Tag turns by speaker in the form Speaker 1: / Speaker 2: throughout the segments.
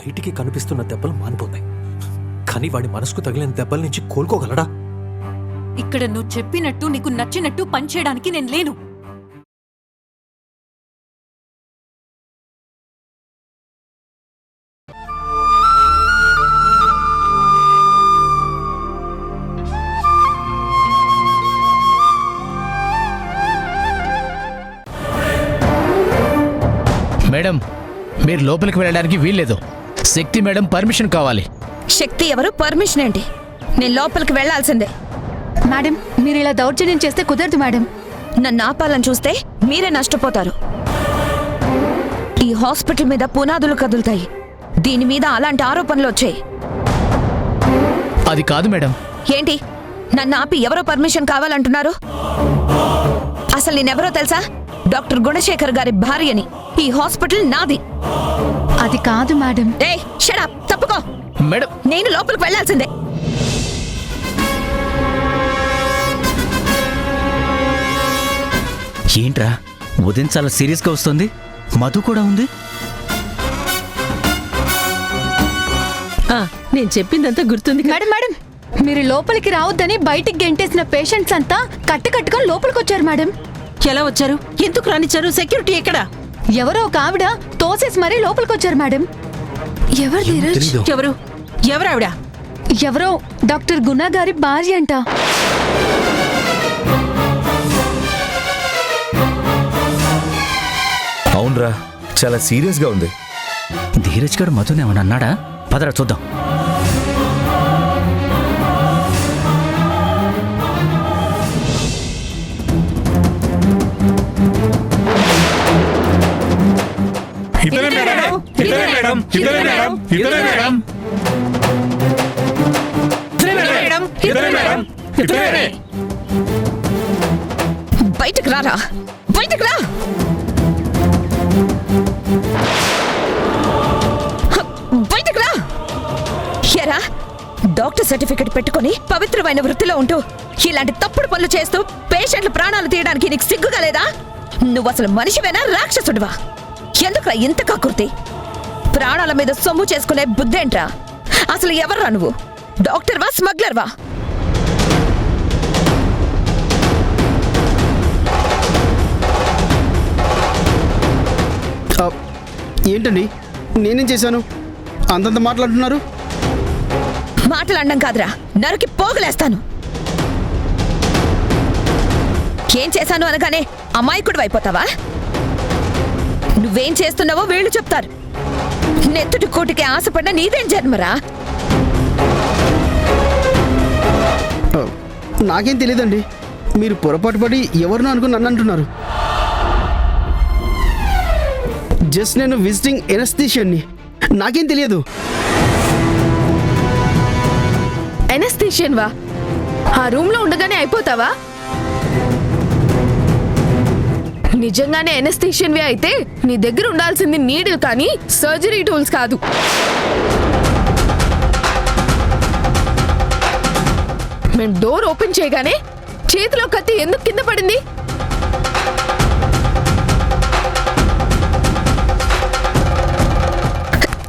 Speaker 1: బయటికి కనిపిస్తున్న దెబ్బలు మానిపోతాయి, కానీ వాడి మనసుకు తగిలిన దెబ్బల నుంచి కోలుకోగలడా?
Speaker 2: ఇక్కడ నువ్వు చెప్పినట్టు నీకు నచ్చినట్టు పనిచేయడానికి నేను లేను.
Speaker 3: మేడం, మీరు లోపలికి వెళ్ళడానికి వీల్లేదు. శక్తి మేడం పర్మిషన్ కావాలి.
Speaker 4: శక్తి ఎవరు? పర్మిషన్ ఏంటి? నేను లోపలికి వెళ్లాల్సిందే.
Speaker 5: మేడం, మీరు ఇలా దౌర్జన్యం చేస్తే కుదరదు మేడం.
Speaker 4: నన్ను ఆపాలని చూస్తే మీరే నష్టపోతారు. ఈ హాస్పిటల్ మీద పునాదులు కదులుతాయి. దీని మీద అలాంటి ఆరోపణలు వచ్చాయి.
Speaker 3: అది కాదు మేడం.
Speaker 4: ఏంటి? నన్ను ఆపి ఎవరో పర్మిషన్ కావాలంటున్నారు? అసలు నేనెవరో తెలుసా? డాక్టర్ గుణశేఖర్ గారి భార్యని. ఈ హాస్పిటల్ నాది.
Speaker 5: అది కాదు మేడం.
Speaker 4: ఏయ్, షట్ అప్! తప్పుకో
Speaker 3: మేడం.
Speaker 4: నేను లోపలికి వెళ్లాల్సిందే.
Speaker 6: ఏంట్రా ఉదయం చాలా సీరియస్గా వస్తుంది? మధు కూడా ఉంది.
Speaker 7: నేను చెప్పిందంతా గుర్తుంది.
Speaker 5: మేడం మేడం, మీరు లోపలికి రావద్దని బయటికి గెంటేసిన పేషెంట్స్ అంతా కట్టుకొని లోపలికి వచ్చారు మేడం.
Speaker 7: ఎలా వచ్చారు? ఎందుకు రానిచ్చారు? సెక్యూరిటీ ఎక్కడా?
Speaker 5: ఎవరో ఒక ఆవిడ తోసేసి మరీ లోపలికి వచ్చారు మేడం. ఎవరు ధీరజ్?
Speaker 7: ఎవరు? ఎవరావిడ?
Speaker 5: ఎవరో డాక్టర్ గుణ గారి భార్య అంట.
Speaker 8: అవునరా, చాలా సీరియస్ గా ఉంది.
Speaker 6: ధీరజ్ గారు మధుని ఏమన్నా అన్నాడా? పదరా చూద్దాం.
Speaker 4: బయటకు రారా, బయటకు రా. బయటకు రా. ఎరా, డాక్టర్ సర్టిఫికెట్ పెట్టుకుని పవిత్రమైన వృత్తిలో ఉంటూ ఇలాంటి తప్పుడు పనులు చేస్తూ పేషెంట్ల ప్రాణాలు తీయడానికి నీకు సిగ్గుగా లేదా? నువ్వు అసలు మనిషివేనా, రాక్షసుడివా? ఎందుకురా ఇంత కక్కుర్తి? ప్రాణాల మీద సొమ్ము చేసుకునే బుద్ధేంట్రా? అసలు ఎవర్రా నువ్వు? డాక్టర్వా, స్మగ్లర్వా?
Speaker 9: ఏంటండి, నేనేం చేశాను? అంతంత మాట్లాడుతున్నారు.
Speaker 4: మాట్లాడడం కాదురా, నరికి పోగులేస్తాను. ఏం చేశాను అనగానే అమాయకుడు అయిపోతావా? నువ్వేం చేస్తున్నావో వీళ్ళు చెప్తారు. నెత్తుటి కోటికి ఆశపడిన నీదేం జన్మరా?
Speaker 9: నాకేం తెలియదండి. మీరు పొరపాటు పడి ఎవరినో అనుకుని నన్ను అంటున్నారు. జస్ట్ నేను విజిటింగ్ ఎనస్థీషియన్ని. నాకేం తెలియదు.
Speaker 7: ఎనస్థీషియన్ వా? ఆ రూమ్ లో ఉండగానే అయిపోతావా? నిజంగానే ఎనస్థీషియన్వే అయితే నీ దగ్గర ఉండాల్సింది నీడిల్ కానీ సర్జరీ టూల్స్ కాదు. మేము డోర్ ఓపెన్ చేయగానే చేతిలో కత్తి ఎందుకు కింద పడింది?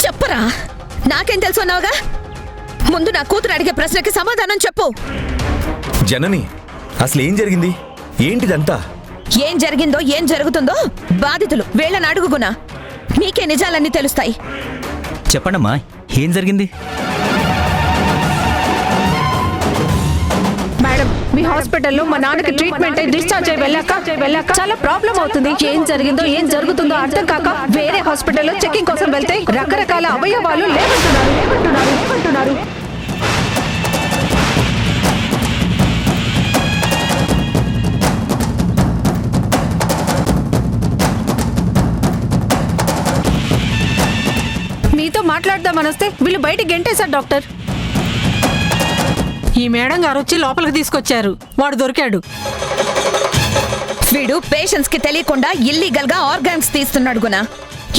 Speaker 4: చెప్పరా, నాకేం తెలుసు అన్నావుగా? ముందు నా కూతురు అడిగే ప్రశ్నకి సమాధానం చెప్పు.
Speaker 8: జనని, అసలు ఏం జరిగింది? ఏంటిదంతా?
Speaker 4: ఏం జరిగిందో ఏం జరుగుతుందో బాధితులు వీళ్ళని అడుగుగునా, నీకే నిజాలన్నీ తెలుస్తాయి.
Speaker 6: చెప్పండమ్మా, ఏం జరిగింది?
Speaker 7: మేడం, మీ హాస్పిటల్లో మా నాన్నకి ట్రీట్మెంట్ డిశ్చార్జ్ అయ్యి వెళ్ళాక చాలా ప్రాబ్లం అవుతుంది. ఏం జరిగిందో ఏం జరుగుతుందో అర్థం కాక వేరే హాస్పిటల్లో చెకింగ్ కోసం వెళ్తే రకరకాల అవయవాలు లేవంటున్నారు. మీతో మాట్లాడదామని వస్తే వీళ్ళు బయటికి గెంటేశారు డాక్టర్.
Speaker 10: ఈ మేడం గారు వచ్చి లోపలికి తీసుకొచ్చారు. వాడు దొరికాడు.
Speaker 4: వీడు పేషెంట్స్ కి తెలియకుండా ఇల్లీగల్ గా ఆర్గాన్స్ తీస్తున్నాడు గునా.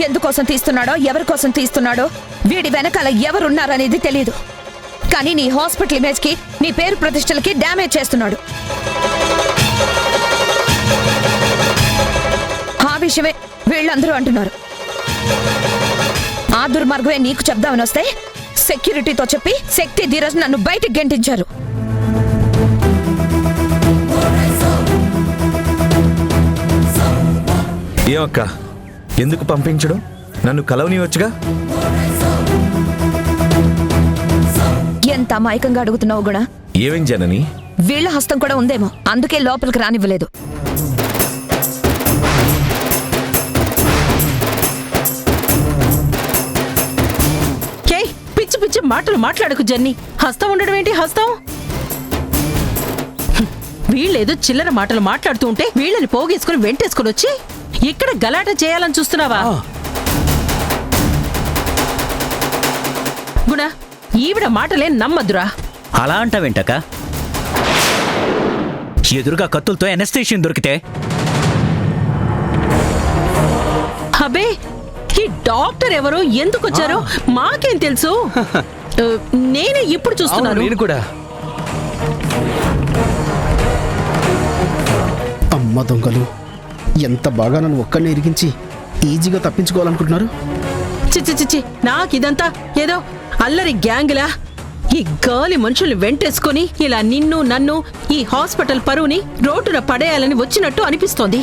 Speaker 4: ఎందుకోసం తీస్తున్నాడో, ఎవరి కోసం తీస్తున్నాడో, వీడి వెనకాల ఎవరున్నారనేది తెలీదు. కానీ నీ హాస్పిటల్ ఇమేజ్ కి, నీ పేరు ప్రతిష్టలకి డ్యామేజ్ చేస్తున్నాడు. ఆ విషయమే వీళ్ళందరూ అంటున్నారు. ఆ దుర్మార్గమే నీకు చెప్దామని వస్తే సెక్యూరిటీతో చెప్పి శక్తి ధీరజ్ నన్ను బయటికి గెంటించారు.
Speaker 8: ఏమక్క, ఎందుకు పంపించడం? నన్ను కలవనివచ్చుగా.
Speaker 4: ఎంత అమాయకంగా అడుగుతున్నావు గుణ.
Speaker 8: ఏమేం జనని?
Speaker 4: వీళ్ళ హస్తం కూడా ఉందేమో, అందుకే లోపలికి రానివ్వలేదు.
Speaker 10: పిచ్చి పిచ్చి మాటలు మాట్లాడకు జెన్నీ. హస్తం ఉండడం ఏంటి హస్తం? వీళ్ళేదో చిల్లర మాటలు మాట్లాడుతూ ఉంటే వీళ్ళని పోగేసుకుని వెంటేసుకుని వచ్చి ఇక్కడ గలాట చేయాలని చూస్తున్నావా? గుణ, ఈవిడ మాటలే నమ్మద్దురా.
Speaker 6: అలా అంటావేంటక్క? ఎదురుగా కత్తులతో ఎనస్థీషియన్ దొరికితే?
Speaker 10: అబే, ఈ డాక్టర్ ఎవరో ఎందుకు వచ్చారో మాకేం తెలుసు. నేనే ఇప్పుడు చూస్తున్నాను.
Speaker 1: నేను కూడా.
Speaker 9: అమ్మ దొంగలు, ఎంత బాగా నన్ను ఒక్కడిని ఇరిగించి ఈజీగా తప్పించుకోవాలనుకుంటున్నారు.
Speaker 10: చిచ్చి చిచ్చి, నాకిదంతా ఏదో అల్లరి గ్యాంగ్లా ఈ గాలి మనుషుల్ని వెంటేసుకొని ఇలా నిన్ను నన్ను ఈ హాస్పిటల్ పరువుని రోడ్డున పడేయాలని వచ్చినట్టు అనిపిస్తోంది.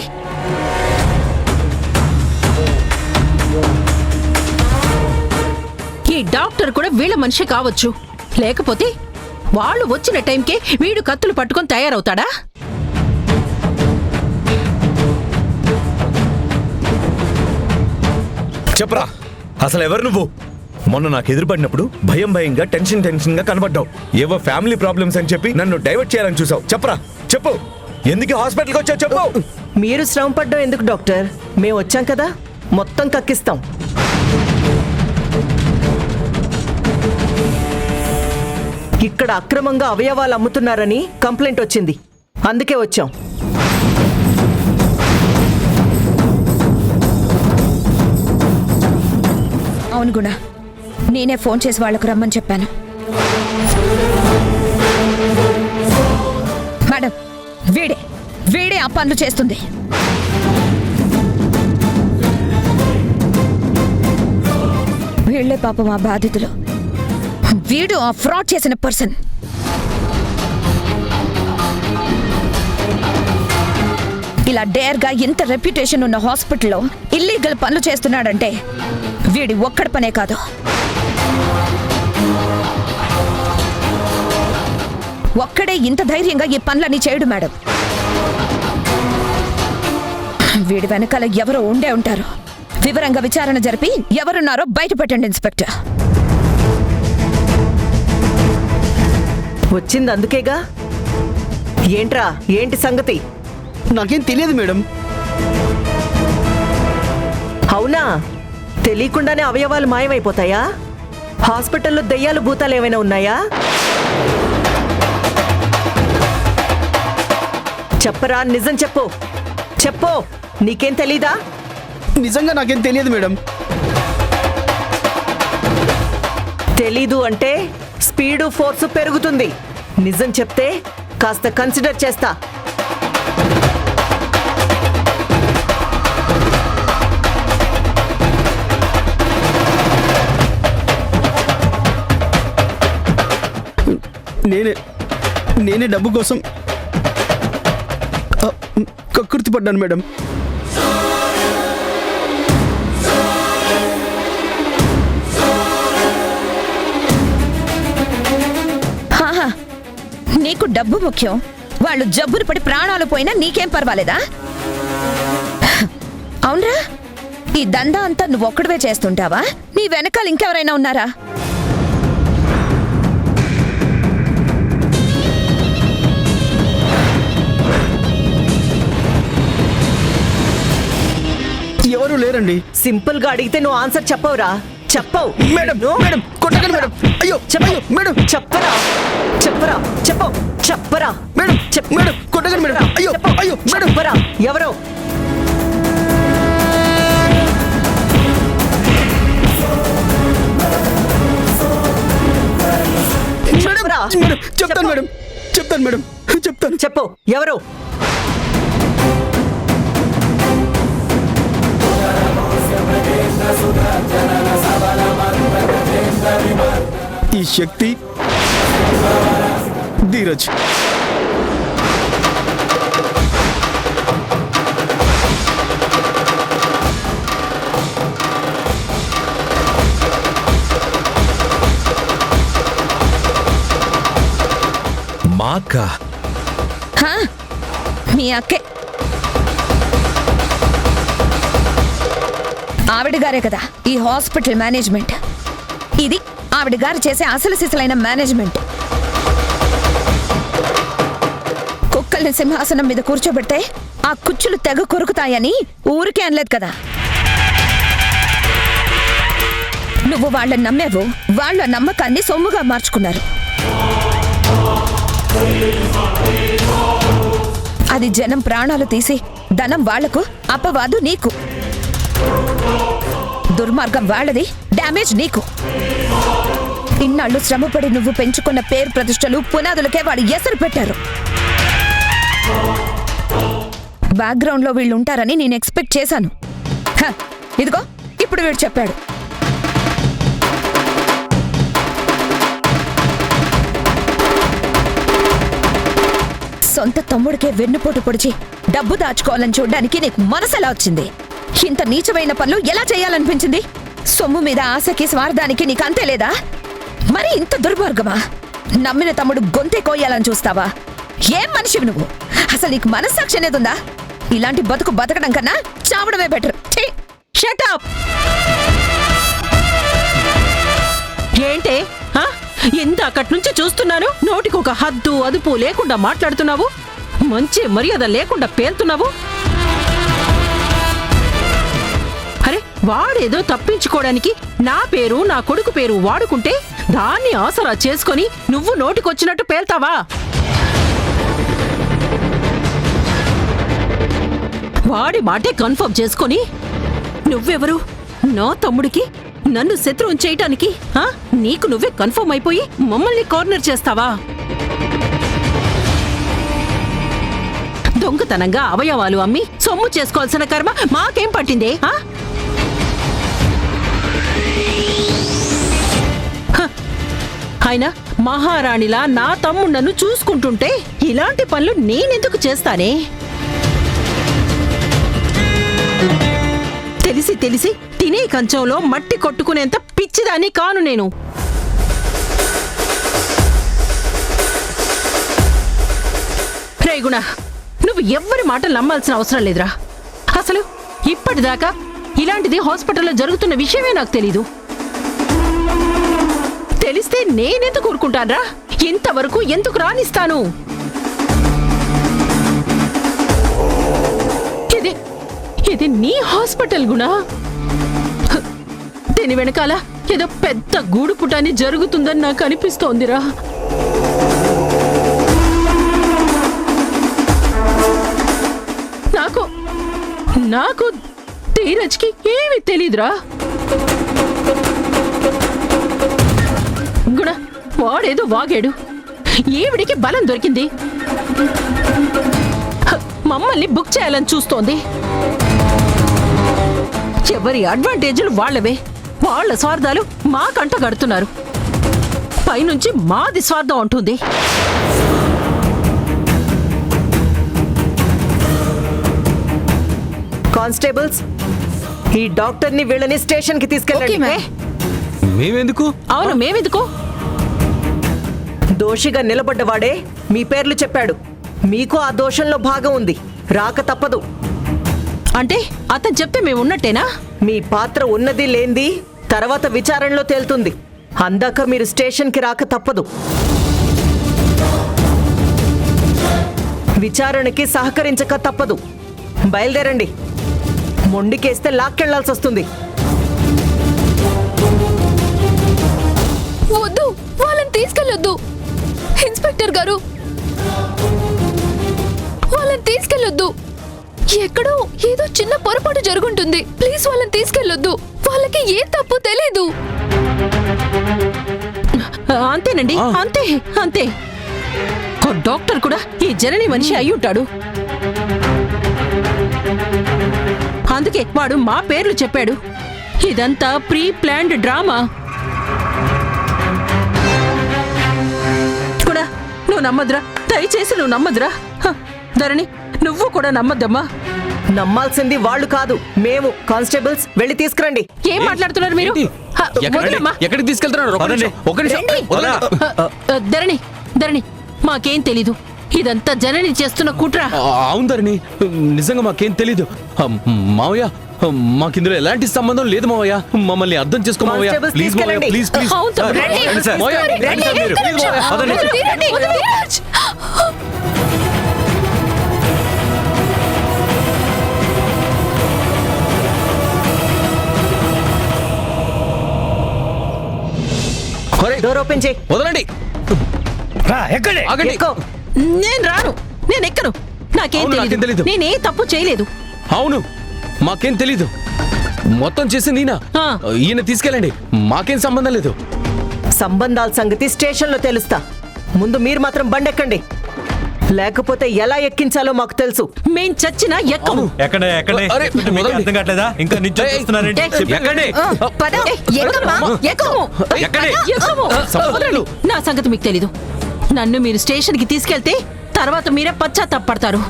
Speaker 10: ఈ డాక్టర్ కూడా వీళ్ళ మనిషి కావచ్చు, లేకపోతే వాళ్ళు వచ్చిన టైంకే వీడు కత్తులు పట్టుకొని తయారవుతాడా?
Speaker 8: చెప్పరా, అసలు ఎవరు నువ్వు? మొన్న నాకు ఎదురుపడినప్పుడు భయం భయంగా టెన్షన్ గా కనబడ్డావు. ఏవో ఫ్యామిలీ ప్రాబ్లమ్స్ అని చెప్పి నన్ను డైవర్ట్ చేయాలని చూసావు. చెప్పరా, చెప్పు, ఎందుకు హాస్పిటల్కి వచ్చావు చెప్పు.
Speaker 11: మీరు శ్రమ పడ్డం ఎందుకు డాక్టర్? మేము వచ్చాం కదా, మొత్తం కక్కిస్తాం. ఇక్కడ అక్రమంగా అవయవాలు అమ్ముతున్నారని కంప్లైంట్ వచ్చింది, అందుకే వచ్చాం.
Speaker 4: అవును గుణ, నేనే ఫోన్ చేసి వాళ్లకు రమ్మని చెప్పాను. మేడం, వీడే ఆ పనులు చేస్తుంది. వీళ్లే పాపం ఆ బాధితులు. వీడు ఆ ఫ్రాడ్ చేసిన పర్సన్. ఇలా డేర్గా ఇంత రెప్యుటేషన్ ఉన్న హాస్పిటల్లో ఇల్లీగల్ పనులు చేస్తున్నాడంటే వీడి ఒక్కడి పనే కాదు. ఒక్కడే ఇంత ధైర్యంగా ఈ పనులన్నీ చేయడు మేడం. వీడి వెనకాల ఎవరో ఉండే ఉంటారు. వివరంగా విచారణ జరిపి ఎవరున్నారో బయట పెట్టండి ఇన్స్పెక్టర్.
Speaker 11: వచ్చింది అందుకేగా. ఏంట్రా, ఏంటి సంగతి?
Speaker 9: నాకేం తెలియదు మేడం.
Speaker 11: అవునా? తెలియకుండానే అవయవాలు మాయమైపోతాయా? హాస్పిటల్లో దెయ్యాలు భూతాలు ఏమైనా ఉన్నాయా? చెప్పరా, నిజం చెప్పు. చెప్పు, నీకేం తెలీదా?
Speaker 9: నిజంగా నాకేం తెలియదు మేడం.
Speaker 11: తెలీదు అంటే స్పీడు ఫోర్సు పెరుగుతుంది. నిజం చెప్తే కాస్త కన్సిడర్ చేస్తా.
Speaker 9: నేనే డబ్బు కోసం కక్కుర్తి పడ్డాను మేడం.
Speaker 4: నీకు డబ్బు ముఖ్యం. వాళ్ళు జబ్బులు పడి ప్రాణాలు పోయినా నీకేం పర్వాలేదా? అవునరా, ఈ దందా అంతా నువ్వు ఒక్కడివే చేస్తుంటావా? నీ వెనకాల ఇంకెవరైనా ఉన్నారా?
Speaker 9: ఎవరు లేరండి.
Speaker 11: సింపుల్ గా అడిగితే నువ్వు ఆన్సర్ చెప్పవురా? చెప్పవు
Speaker 9: మేడం. మేడం కొట్టకండి మేడం. అయ్యో చెప్పయ్యో మేడం.
Speaker 11: చెప్పరా, చెప్పరా, చెప్పు, చెప్పరా
Speaker 9: మేడం. మేడం కొట్టకండి మేడం. అయ్యో అయ్యో మేడం.
Speaker 11: చెప్పరా, ఎవరో?
Speaker 9: చెప్తాను మేడం, చెప్తాను మేడం, చెప్తాను.
Speaker 11: చెప్పు, ఎవరు?
Speaker 9: ఈ శక్తి ధీరజ్.
Speaker 8: మా అక్క
Speaker 4: హా? మీ అక్కే. ఆవిడ గారే కదా ఈ హాస్పిటల్ మేనేజ్మెంట్. ఇది ఆవిడ గారు చేసే అసలు సిసలైన మేనేజ్మెంట్. కుక్కల్ని సింహాసనం మీద కూర్చోబెడితే ఆ కుచ్చులు తెగ కొరుకుతాయని ఊరికే అనలేదు కదా. నువ్వు వాళ్ళని నమ్మావు, వాళ్ళ నమ్మకాన్ని సొమ్ముగా మార్చుకున్నారు. అది జనం ప్రాణాలు తీసి ధనం వాళ్లకు, అపవాదు నీకు. దుర్మార్గం వాళ్ళది, డ్యామేజ్ నీకు. ఇన్నాళ్ళు శ్రమపడి నువ్వు పెంచుకున్న పేరు ప్రతిష్టలు పునాదులకే వాళ్ళు ఎసరు పెట్టారు. బ్యాక్గ్రౌండ్ లో వీళ్ళు ఉంటారని నేను ఎక్స్పెక్ట్ చేశాను. ఇదిగో ఇప్పుడు వీడు చెప్పాడు. సొంత తమ్ముడికే వెన్నుపోటు పొడిచి డబ్బు దాచుకోవాలని చూడ్డానికి నీకు మనసు ఎలా వచ్చింది? ఇంత నీచమైన పనులు ఎలా చేయాలనిపించింది? సొమ్ము మీద ఆశకి స్వార్థానికి నీకు అంతే లేదా? మరి ఇంత దుర్మార్గమా? నమ్మిన తమ్ముడు గొంతే కోయాలని చూస్తావా? ఏం మనిషివి నువ్వు? అసలు నీకు మనస్సాక్షి అనేది ఉందా? ఇలాంటి బతుకు బతకడం కన్నా చావడమే బెటర్.
Speaker 10: Shut up! ఏంటే ఇంతకటి నుంచి చూస్తున్నాను, నోటికి ఒక హద్దు అదుపు లేకుండా మాట్లాడుతున్నావు. మంచి మర్యాద లేకుండా పేలుతున్నావు. అరే, వాడేదో తప్పించుకోవడానికి నా పేరు నా కొడుకు పేరు వాడుకుంటే దాన్ని ఆసరా చేసుకొని నువ్వు నోటికొచ్చినట్టు పేల్తావా? వాడి మాటే కన్ఫర్మ్ చేసుకొని నువ్వెవరు నా తమ్ముడికి నన్ను శత్రువుని చేయటానికి? నీకు నువ్వే కన్ఫర్మ్ అయిపోయి మమ్మల్ని కార్నర్ చేస్తావా? దొంగతనంగా అవయవాలు అమ్మి సొమ్ము చేసుకోవాల్సిన కర్మ మాకేం పట్టిందే? ఆయన మహారాణిలా నా తమ్ముడు నన్ను చూసుకుంటుంటే ఇలాంటి పనులు నేనెందుకు చేస్తానే? తెలిసి తెలిసి తినే కంచంలో మట్టి కొట్టుకునేంత పిచ్చిదాన్ని కాను నేను. రేగుణ, నువ్వు ఎవ్వరి మాటలు నమ్మాల్సిన అవసరం లేదురా. అసలు ఇప్పటిదాకా ఇలాంటిది హాస్పిటల్లో జరుగుతున్న విషయమే నాకు తెలీదు. తెలిస్తే నేనెందుకు ఊరుకుంటాన్రా? ఇంతవరకు ఎందుకు రానిస్తాను? ఇది నీ హాస్పిటల్ గుణా? దీని వెనకాల ఏదో పెద్ద గూడు పుటాని జరుగుతుందని నాకు అనిపిస్తోందిరా. నాకు ధీరజ్కి ఏమీ తెలీదురా. గుణ, వాడేదో వాగాడు, ఈవిడికి బలం దొరికింది, మమ్మల్ని బుక్ చేయాలని చూస్తోంది. ఎవరి అడ్వాంటేజ్లు వాళ్లవే. వాళ్ల స్వార్థాలు మాకంట గడుతున్నారు. పైనుంచి మాది స్వార్థం అంటుంది.
Speaker 11: కానిస్టేబుల్స్, ఈ డాక్టర్ని వీళ్ళని స్టేషన్ కి తీసుకెళ్ళండి.
Speaker 8: మేమెందుకు?
Speaker 10: అవును, మేమెందుకు?
Speaker 11: దోషిగా నిలబడ్డవాడే మీ పేర్లు చెప్పాడు. మీకు ఆ దోషంలో భాగం ఉంది, రాక తప్పదు.
Speaker 10: అంటే అతను చెప్తే మేము ఉన్నట్టేనా?
Speaker 11: మీ పాత్ర ఉన్నది లేంది తర్వాత విచారణలో తేలుతుంది. అందాక మీరు స్టేషన్కి రాక తప్పదు. విచారణకి సహకరించక తప్పదు. బయలుదేరండి. మొండికేస్తే లాక్కెళ్లాల్సి వస్తుంది.
Speaker 5: వద్దు, వాళ్ళని తీసుకెళ్ళొద్దు ఇన్స్పెక్టర్ గారు, వాళ్ళని తీసుకెళ్ళొద్దు. ఎక్కడో ఏదో చిన్న పొరపాటు జరుగుంటుంది. ప్లీజ్ వాళ్ళని తీసుకెళ్ళొద్దు. వాళ్ళకి ఏ తప్పు తెలీదు.
Speaker 10: అంతేనండి, అంతే అంతే. డాక్టర్ కూడా ఈ జనని మనిషి అయి ఉంటాడు. అందుకే వాడు మా పేర్లు చెప్పాడు. ఇదంతా ప్రీ ప్లాన్డ్ డ్రామా కూడా నువ్వు నమ్మద్రా, దయచేసి నువ్వు నమ్మద్రా. ధరణి నువ్వు కూడా నమ్మద్దమ్మా.
Speaker 11: నమ్మాల్సింది వాళ్ళు కాదు, మేము. కానిస్టేబుల్స్ వెళ్ళి తీసుకురండి.
Speaker 10: ఏం మాట్లాడుతున్నారు మీరు? వదలమ్మా.
Speaker 3: ఎక్కడికి తీసుకెళ్తున్నారు?
Speaker 10: ధరణి ధరణి మాకేం తెలీదు. ఇదంతా జనని చేస్తున్న కుట్ర.
Speaker 3: అవును ధరణి, నిజంగా మాకేం తెలీదు. మావయ్య, మాకిందులో ఎలాంటి సంబంధం లేదు మావయ్య. మమ్మల్ని అర్థం చేసుకో మావయ్య.
Speaker 11: Constables
Speaker 3: ప్లీజ్ మావయ్య,
Speaker 11: తీసుకెళ్ళండి.
Speaker 3: Please please.
Speaker 10: అవును తమ్ముడు.
Speaker 3: రండి సార్. మావయ్య, రండి సార్ మీరు. ప్లీజ్ మావయ్య.
Speaker 5: ధీరజ్!
Speaker 11: డోర్ ఓపెన్ చేయి.
Speaker 3: వదలండి. ఆగండి.
Speaker 11: ఎక్కు.
Speaker 10: నేను రాను, నేను ఎక్కను. నాకేం
Speaker 3: అవును, నాకేం
Speaker 10: తెలీదు.
Speaker 3: తెలీదు.
Speaker 10: నేనే తప్పు చేయలేదు.
Speaker 3: అవును, మాకేం తెలీదు. మొత్తం చేసి నేనా?
Speaker 10: ఆ.
Speaker 3: ఈయన తీసుకెళ్ళండి, మాకేం సంబంధం లేదు.
Speaker 11: సంబంధాల సంగతి స్టేషన్ లో తెలుస్తా. ముందు మీరు మాత్రం బండెక్కండి, లేకపోతే ఎలా ఎక్కించాలో మాకు తెలుసు.
Speaker 10: మేం చచ్చినా ఎక్కము.
Speaker 3: అరే, వదలండి.
Speaker 1: ఇంకా
Speaker 3: ఎక్కండి.
Speaker 10: ఎక్కము.
Speaker 3: ఎక్కండి.
Speaker 10: ఎక్కము.
Speaker 3: సంబంధాలు.
Speaker 10: నా సంగతి మీకు తెలీదు. నన్ను మీరు స్టేషన్ కి తీసుకెళ్తే తర్వాత మీరే పశ్చాత్తాపడతారు.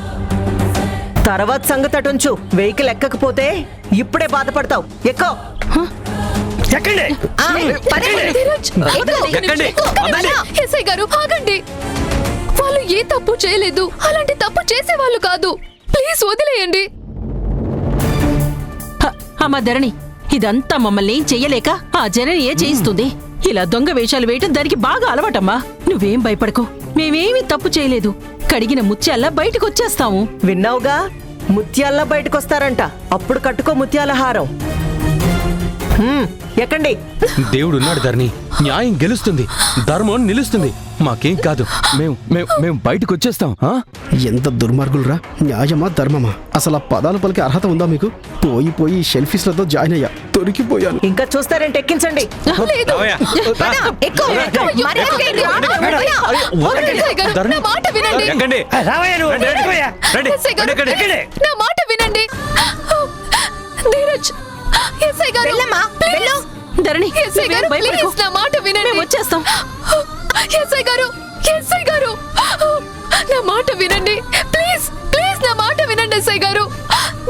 Speaker 11: తర్వాత సంగతి అటుంచు. వెహికల్ ఎక్కకపోతే ఇప్పుడే బాధపడతావు. ఎక్కో.
Speaker 5: ధీరజ్!
Speaker 3: ఎక్కండి. వదలండి.
Speaker 5: ఎస్ఐ గారు ఆగండి. వాళ్ళు ఏ తప్పు చేయలేదు, అలాంటి తప్పు చేసేవాళ్ళు కాదు. ప్లీజ్ వదిలేయండి.
Speaker 10: అమ్మ ధరణి, ఇదంతా మమ్మల్ని ఏం చెయ్యలేక ఆ జనని ఏ చేయిస్తుంది. ఇలా దొంగ వేషాలు వేయటం దానికి బాగా అలవాటమ్మా. నువ్వేం భయపడకు, మేమేమీ తప్పు చేయలేదు. కడిగిన ముత్యాల్లా బయటకు వచ్చేస్తాము.
Speaker 11: విన్నావుగా, ముత్యాల్లా బయటకొస్తారంట. అప్పుడు కట్టుకో ముత్యాల హారం. ఎక్కండి.
Speaker 3: దేవుడు ఉన్నాడు ధరణి, న్యాయం గెలుస్తుంది, ధర్మం నిలుస్తుంది. మాకేం కాదు, మేము బయటకు వచ్చేస్తాం.
Speaker 9: ఎంత దుర్మార్గులురా! న్యాయమా ధర్మమా? అసలు ఆ పదాలు పలికే అర్హత ఉందా మీకు? పోయి పోయి షెల్ఫీస్లతో జాయిన్ అయ్యా, దొరికిపోయాను.
Speaker 11: ఇంకా చూస్తారంటే ఎక్కించండి.
Speaker 5: లేదు. ఎస్ఐ గారు, నా మాట వినండి. ఎస్ఐ గారు, నా మాట వినండి. ధీరజ్, ఎస్ఐ గారు, ప్లీజ్.
Speaker 10: ధరణి,
Speaker 5: ఎస్ఐ గారు, ప్లీజ్ నా మాట వినండి.
Speaker 10: మేము వచ్చేస్తాం.
Speaker 5: ఎస్ఐ గారు, ఎస్ఐ గారు, నా మాట వినండి. ప్లీజ్ ప్లీజ్ నా మాట వినండి ఎస్ఐ గారు.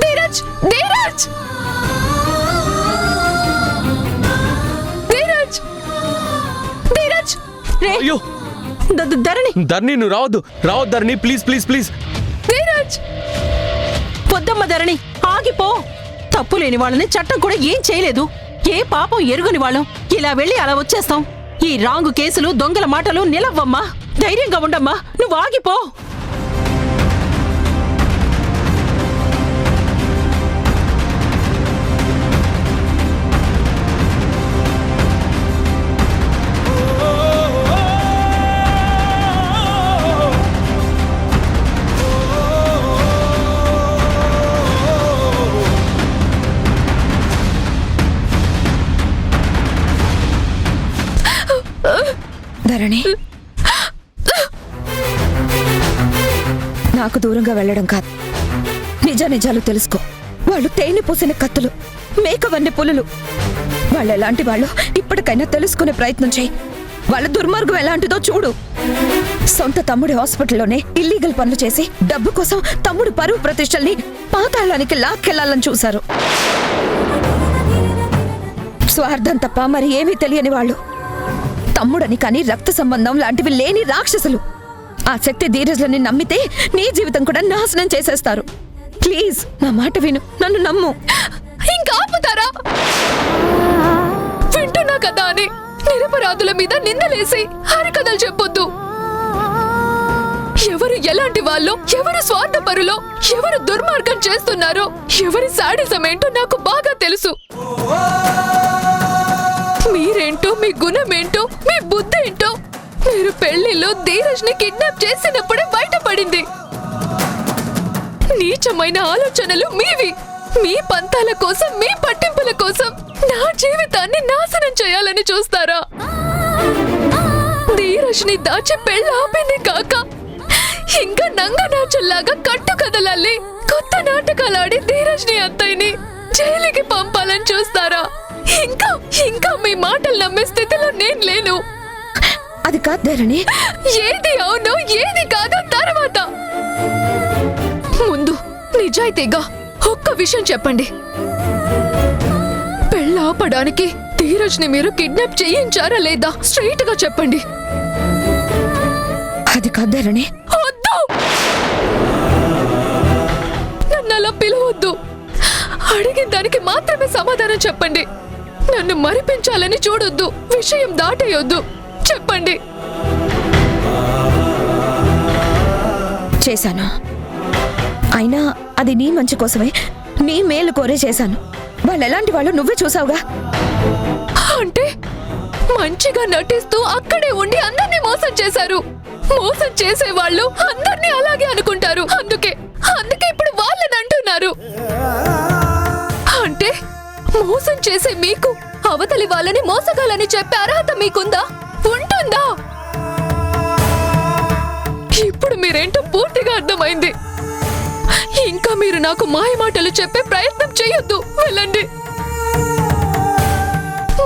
Speaker 5: ధీరజ్, ధీరజ్, ధీరజ్, ధీరజ్.
Speaker 3: అయ్యో
Speaker 10: ధరణి,
Speaker 3: ధరణి, నువ్వు రావద్దు ధరణి, ప్లీజ్ ప్లీజ్ ప్లీజ్.
Speaker 5: ధీరజ్,
Speaker 10: పొద్దమ్మ ధరణి, ఆగిపో. తప్పు లేని వాళ్ళని చట్టం కూడా ఏం చేయలేదు. ఏ పాపం ఎరుగని వాళ్ళం ఇలా వెళ్ళి అలా వచ్చేస్తాం. ఈ రాంగు కేసులు, దొంగల మాటలు నిలవ్వమ్మా. ధైర్యంగా ఉండమ్మా, నువ్వు ఆగిపో.
Speaker 4: ధరణి, నాకు దూరంగా వెళ్ళడం కాదు, నిజాలు తెలుసుకో. వాళ్ళు తేనె పూసిన కత్తులు, మేకవన్నీ పులులు. వాళ్ళు ఎలాంటి వాళ్ళు ఇప్పటికైనా తెలుసుకునే ప్రయత్నం చేయి. వాళ్ళ దుర్మార్గం ఎలాంటిదో చూడు. సొంత తమ్ముడి హాస్పిటల్లోనే ఇల్లీగల్ పనులు చేసి డబ్బు కోసం తమ్ముడు పరువు ప్రతిష్టల్ని పాతాళానికి లాక్కెళ్లాలని చూశారు. స్వార్థం తప్ప మరి ఏమీ తెలియని వాళ్ళు. తమ్ముడని కానీ రక్త సంబంధం లాంటివి లేని రాక్షసులు. ఆ శక్తి ధీరజ్లని నమ్మితే నీ జీవితం కూడా నాశనం చేసేస్తారు. ప్లీజ్ నా మాట విను, నన్ను నమ్ము.
Speaker 5: ఇంకా ఆపుతారా? వింటున్నా కదా అని నిరపరాధుల మీద నిందలేసి హరికథలు చెప్పొద్దు. ఎవరు ఎలాంటి వాళ్ళు, ఎవరు స్వార్థపరులో, ఎవరు దుర్మార్గం చేస్తున్నారో, ఎవరి శాడిజం ఏంటో నాకు బాగా తెలుసు. మీరేంటో, మీ గుణమేంటో, మీ బుద్ధి ఏంటో మీరు పెళ్లిలో ధీరజ్ ని కిడ్నాప్ చేసినప్పుడే బయటపడింది. నీచమైన ఆలోచనలు మీవి. మీ పంతాల కోసం, మీ పట్టింపుల కోసం నా జీవితాన్ని నాశనం చేయాలని చూస్తారా? ధీరజ్ ని దాచి పెళ్ళాపింది కాక ఇంకా నంగనాచుల్లాగా కట్టు కదలాలి కొత్త నాటకాలాడి ధీరజ్ ని అత్తయ్యని జైలుకి పంపాలని చూస్తారా? ఇంకా ఇంకా మీ మాటలు నమ్మే స్థితిలో నేను లేను.
Speaker 4: అది కాదు ధరణి.
Speaker 5: ఏది అవును ఏది కాదు తర్వాత. ముందు నిజాయితీగా ఒక్క విషయం చెప్పండి. పెళ్ళాపడానికి ధీరజ్ ని మీరు కిడ్నాప్ చేయించారా లేదా? స్ట్రైట్ గా చెప్పండి.
Speaker 4: అది కాదు ధరణి.
Speaker 5: వద్దు, నన్ను అలా పిలవద్దు. అడిగిన దానికి మాత్రమే సమాధానం చెప్పండి. నన్ను మరిపించాలని చూడొద్దు, విషయం దాటేయొద్దు. చెప్పండి.
Speaker 4: చేశాను. అయినా అది నీ మంచి కోసమే, నీ మేలు కోరే చేశాను. వాళ్ళు ఎలాంటి వాళ్ళు నువ్వే చూసావుగా.
Speaker 5: అంటే మంచిగా నటిస్తూ అక్కడే ఉండి అందరినీ మోసం చేశారు. మోసం చేసే వాళ్ళు అందరినీ అలాగే అనుకుంటారు. అందుకే ఇప్పుడు వాళ్ళని అంటున్నారు. అంటే మోసం చేసే మీకు అవతలి వాళ్ళని మోసగాలని చెప్పే అర్హత మీకుందా? ఉంటుందా? ఇప్పుడు మీరేంటో పూర్తిగా అర్థమైంది. ఇంకా మీరు నాకు మాయ మాటలు చెప్పే ప్రయత్నం చేయొద్దు. వెళ్ళండి.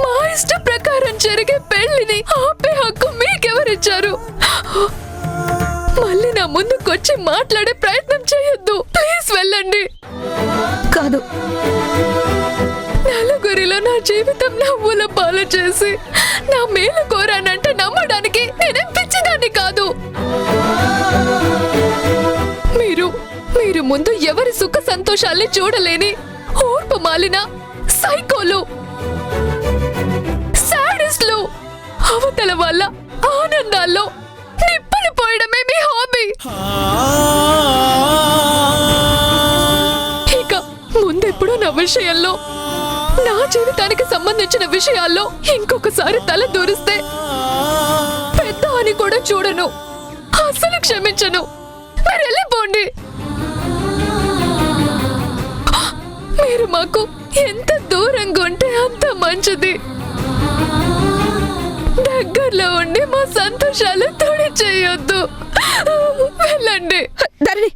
Speaker 5: మా ఇష్ట ప్రకారం జరిగే పెళ్లిని ఆపే హక్కు మీకెవరిచ్చారు? మళ్ళీ నా ముందుకొచ్చి మాట్లాడే ప్రయత్నం చేయొద్దు. ప్లీజ్ వెళ్ళండి.
Speaker 4: కాదు,
Speaker 5: నలుగురిలో నా జీవితం నవ్వుల పాలు చేసి నా మేలు కోరానంటే నమ్మడానికి నేనేం పిచ్చిదాన్ని కాదు. మీరు ముందు ఎవరి సుఖ సంతోషాల్ని చూడలేని ఓర్పు మాలిన సైకోలు, సాడిస్టులు. అవతల వాళ్ళ ఆనందాల్లో నిప్పులు పోయడమే మీ హాబీ. ఇక ముందెప్పుడు నా విషయంలో, నా జీవితానికి సంబంధించిన విషయాల్లో ఇంకొకసారి తల దూరిస్తే పెద్ద అని కూడా చూడను, అసలు క్షమించను. మీరు వెళ్ళిపోండి. మీరు మాకు ఎంత దూరంగా ఉంటే అంత మంచిది. దగ్గరలో ఉండి మా సంతోషాలు తొడి చేయొద్దు. వెళ్ళండి.
Speaker 4: ధరణి,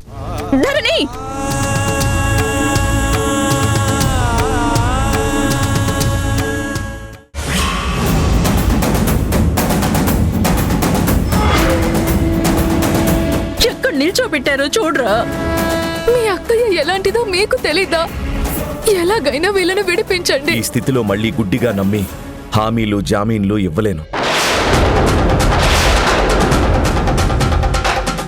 Speaker 4: ధరణి.
Speaker 10: ఎక్కడ నిల్చోబెట్టారో చూడరా.
Speaker 5: మీ అక్కయ్య ఎలాంటిదో మీకు తెలీదా? ఎలాగైనా వీళ్ళని విడిపించండి.
Speaker 8: ఈ స్థితిలో మళ్ళీ గుడ్డిగా నమ్మి హామీలు జామీన్లు ఇవ్వలేను.